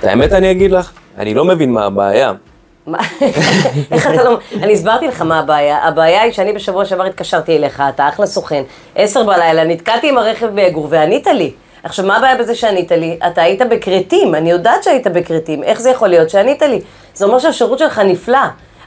את האמת אני אגיד לך, אני לא מבין מה הבעיה. איך אתה לא... אני הסברתי לך מה הבעיה. הבעיה היא שאני בשבוע שעבר התקשרתי אליך, אתה אחלה סוכן, 10 בלילה, נתקעתי עם הרכב באגור וענית לי. עכשיו, מה הבעיה בזה שענית לי? אתה היית בקריטים, אני יודעת שהיית בקריטים. איך זה יכול להיות שענית לי? זה אומר שהשירות שלך נפלא,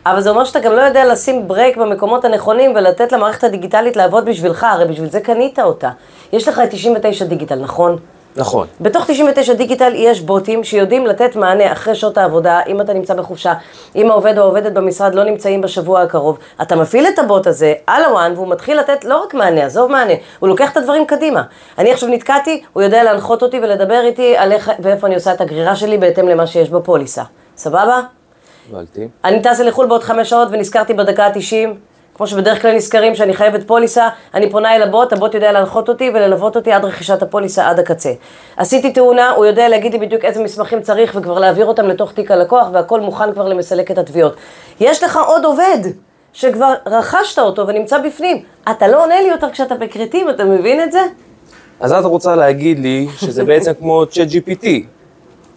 אבל זה אומר שאתה גם לא יודע לשים ברייק במקומות הנכונים ולתת למערכת הדיגיטלית לעבוד בשבילך, הרי בשביל זה קנית אותה. יש לך את 99 דיגיטל, נכון? נכון. בתוך 99 דיגיטל יש בוטים שיודעים לתת מענה אחרי שעות העבודה, אם אתה נמצא בחופשה, אם העובד או העובדת במשרד לא נמצאים בשבוע הקרוב, אתה מפעיל את הבוט הזה על הוואן והוא מתחיל לתת לא רק מענה, עזוב מענה, הוא לוקח את הדברים קדימה. אני עכשיו נתקעתי, הוא יודע להנחות אותי ולדבר איתי על איך ואיפה אני עושה את הגרירה שלי בהתאם למה שיש בפוליסה. סבבה? הבנתי. אני טסה לחול בעוד 5 שעות ונזכרתי בדקה ה-90, כמו שבדרך כלל נזכרים שאני חייבת פוליסה, אני פונה אל הבוט, הבוט יודע להנחות אותי וללוות אותי עד רכישת הפוליסה עד הקצה. עשיתי תאונה, הוא יודע להגיד לי בדיוק איזה מסמכים צריך וכבר להעביר אותם לתוך תיק הלקוח והכל מוכן כבר למסלקת התביעות. יש לך עוד עובד שכבר רכשת אותו ונמצא בפנים, אתה לא עונה לי יותר כשאתה בקריטים, אתה מבין את זה? אז את רוצה להגיד לי שזה בעצם כמו ChatGPT,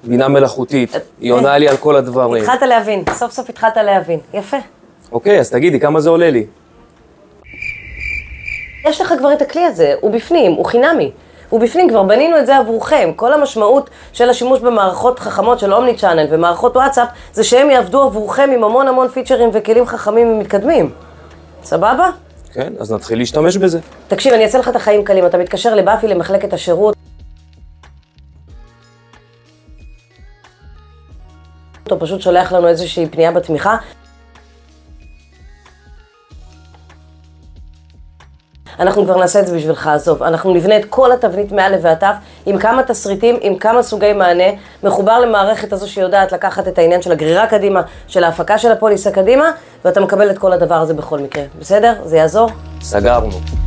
בינה מלאכותית, היא עונה לי על כל הדברים. התחלת להבין, סוף סוף התחלת להבין, יפה. אוקיי, אז תגידי, כמה זה עולה לי? יש לך כבר את הכלי הזה, הוא בפנים, הוא חינמי. הוא בפנים, כבר בנינו את זה עבורכם. כל המשמעות של השימוש במערכות חכמות של אומני צ'אנל ומערכות וואטסאפ, זה שהם יעבדו עבורכם עם המון פיצ'רים וכלים חכמים ומתקדמים. סבבה? כן, אז נתחיל להשתמש בזה. תקשיב, אני אעשה לך את החיים קלים. אתה מתקשר לבאפי למחלקת השירות. הוא פשוט שולח לנו איזושהי פנייה בתמיכה. אנחנו כבר נעשה את זה בשבילך, עזוב. אנחנו נבנה את כל התבנית מא' ועד ת' עם כמה תסריטים, עם כמה סוגי מענה, מחובר למערכת הזו שיודעת לקחת את העניין של הגרירה קדימה, של ההפקה של הפוליסה קדימה, ואתה מקבל את כל הדבר הזה בכל מקרה. בסדר? זה יעזור? סגרנו.